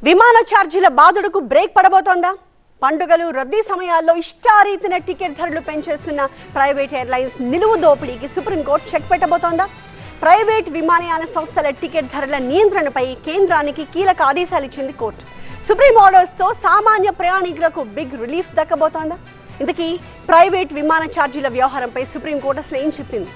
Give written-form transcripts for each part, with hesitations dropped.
విమాన ఛార్జీల బాదుడుకు బ్రేక్ పడబోతోందా? పండుగలు రద్దీ సమయాల్లో ఇష్టారీతిన టికెట్ ధరలు పెంచేస్తున్న ప్రైవేట్ ఎయిర్లైన్స్ నిలువు దోపిడీకి సుప్రీంకోర్టు చెక్ పెట్టబోతోందా? ప్రైవేట్ విమానయాన సంస్థల టికెట్ ధరల నియంత్రణపై కేంద్రానికి కీలక ఆదేశాలు ఇచ్చింది కోర్టు. సుప్రీం ఆర్డర్స్తో సామాన్య ప్రయాణికులకు బిగ్ రిలీఫ్ దక్కబోతోందా? ఇంతకీ ప్రైవేట్ విమాన ఛార్జీల వ్యవహారంపై సుప్రీంకోర్టు అసలు ఏం చెప్పింది?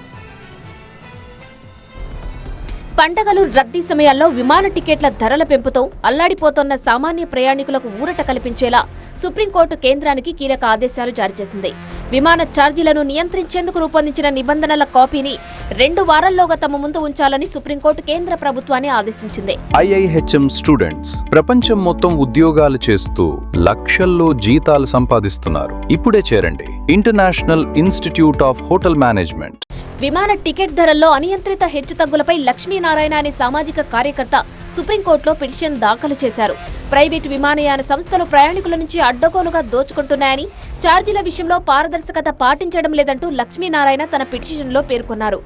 పండగలు రద్దీ సమయాల్లో విమాన టికెట్ల ధరల పెంపుతో అల్లాడిపోతున్న సామాన్య ప్రయాణికులకు ఊరట కల్పించేలా సుప్రీంకోర్టు కేంద్రానికి కీలక ఆదేశాలు జారీ చేసింది. విమాన ఛార్జీలను నియంత్రించేందుకు రూపొందించిన నిబంధనల కాపీని 2 వారాల్లోగా తమ ముందు ఉంచాలని సుప్రీంకోర్టు కేంద్ర ప్రభుత్వాన్ని ఆదేశించింది. IIHM స్టూడెంట్స్ ప్రపంచం మొత్తం ఉద్యోగాలు చేస్తూ లక్షల్లో జీతాలు సంపాదిస్తున్నారు. ఇప్పుడే చేరండి international institute of hotel management. విమాన టికెట్ ధరల్లో అనియంత్రిత హెచ్చుతగ్గులపై లక్ష్మీనారాయణ అనే సామాజిక కార్యకర్త సుప్రీంకోర్టులో పిటిషన్ దాఖలు చేశారు. ప్రైవేటు విమానయాన సంస్థలు ప్రయాణికుల నుంచి అడ్డగోలుగా దోచుకుంటున్నాయని, ఛార్జీల విషయంలో పారదర్శకత పాటించడం లేదంటూ లక్ష్మీనారాయణ తన పిటిషన్లో పేర్కొన్నారు.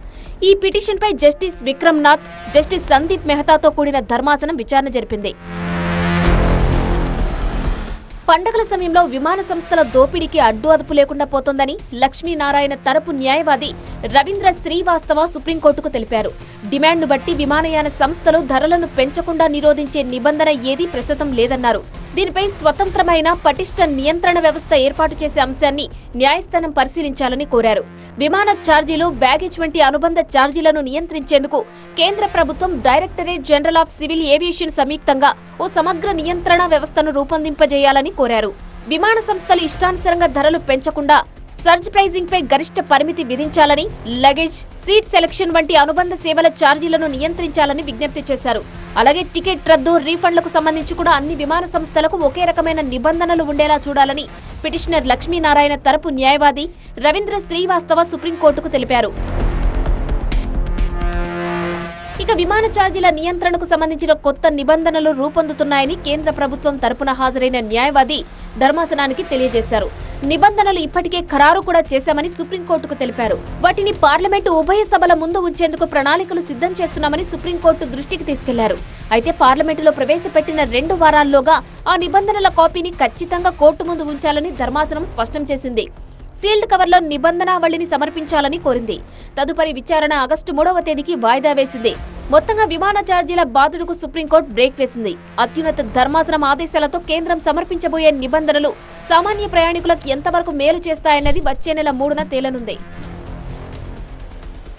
ఈ పిటిషన్పై జస్టిస్ విక్రమ్నాథ్, జస్టిస్ సందీప్ మెహతాతో కూడిన ధర్మాసనం విచారణ జరిపింది. పండగల సమయంలో విమాన సంస్థల దోపిడీకి అడ్డు అదుపు లేకుండా పోతోందని లక్ష్మీనారాయణ తరపు న్యాయవాది రవీంద్ర శ్రీవాస్తవ సుప్రీంకోర్టుకు తెలిపారు. డిమాండ్ను బట్టి విమానయాన సంస్థలు ధరలను పెంచకుండా నిరోధించే నిబంధన ఏదీ ప్రస్తుతం లేదన్నారు. దీనిపై స్వతంత్రమైన పటిష్ట నియంత్రణ వ్యవస్థ ఏర్పాటు చేసే అంశాన్ని న్యాయస్థానం పరిశీలించాలని కోరారు. విమాన ఛార్జీలు, బ్యాగేజ్ వంటి అనుబంధ ఛార్జీలను నియంత్రించేందుకు కేంద్ర ప్రభుత్వం directorate general of civil aviation సంయుక్తంగా ఓ సమగ్ర నియంత్రణ వ్యవస్థను రూపొందింపజేయాలని కోరారు. విమాన సంస్థలు ఇష్టానుసారంగా ధరలు పెంచకుండా సర్జ్ ప్రైజింగ్ పై గరిష్ట పరిమితి విధించాలని, లగేజ్, సీట్ సెలక్షన్ వంటి అనుబంధ సేవల ఛార్జీలను నియంత్రించాలని విజ్ఞప్తి చేశారు. అలాగే టికెట్ రద్దు, రీఫండ్లకు సంబంధించి కూడా అన్ని విమాన సంస్థలకు ఒకే రకమైన నిబంధనలు ఉండేలా చూడాలని పిటిషనర్ లక్ష్మీనారాయణ తరపు న్యాయవాది రవీంద్ర శ్రీవాస్తవ సుప్రీంకోర్టుకు తెలిపారు. ఇక విమాన ఛార్జీల నియంత్రణకు సంబంధించిన కొత్త నిబంధనలు రూపొందుతున్నాయని కేంద్ర ప్రభుత్వం తరపున హాజరైన న్యాయవాది ధర్మాసనానికి తెలియజేశారు. నిబంధనలు ఇప్పటికే ఖరారు కూడా చేశామని సుప్రీంకోర్టుకు తెలిపారు. వాటిని పార్లమెంటు ఉభయ సభల ముందు ఉంచేందుకు ప్రణాళికలు సిద్ధం చేస్తున్నామని సుప్రీంకోర్టు దృష్టికి తీసుకెళ్లారు. అయితే పార్లమెంటులో ప్రవేశపెట్టిన 2 వారాల్లోగా ఆ నిబంధనల కాపీని ఖచ్చితంగా కోర్టు ముందు ఉంచాలని ధర్మాసనం స్పష్టం చేసింది. సీల్డ్ కవర్లో నిబంధనావళిని సమర్పించాలని కోరింది. తదుపరి విచారణ ఆగస్టు 3వ తేదీకి వాయిదా వేసింది. మొత్తంగా విమాన ఛార్జీల బాదుడుకు సుప్రీంకోర్టు బ్రేక్ వేసింది. అత్యున్నత ధర్మాసనం ఆదేశాలతో కేంద్రం సమర్పించబోయే నిబంధనలు సామాన్య ప్రయాణికులకు ఎంతవరకు మేలు చేస్తాయన్నది వచ్చే నెల 3న తేలనుంది.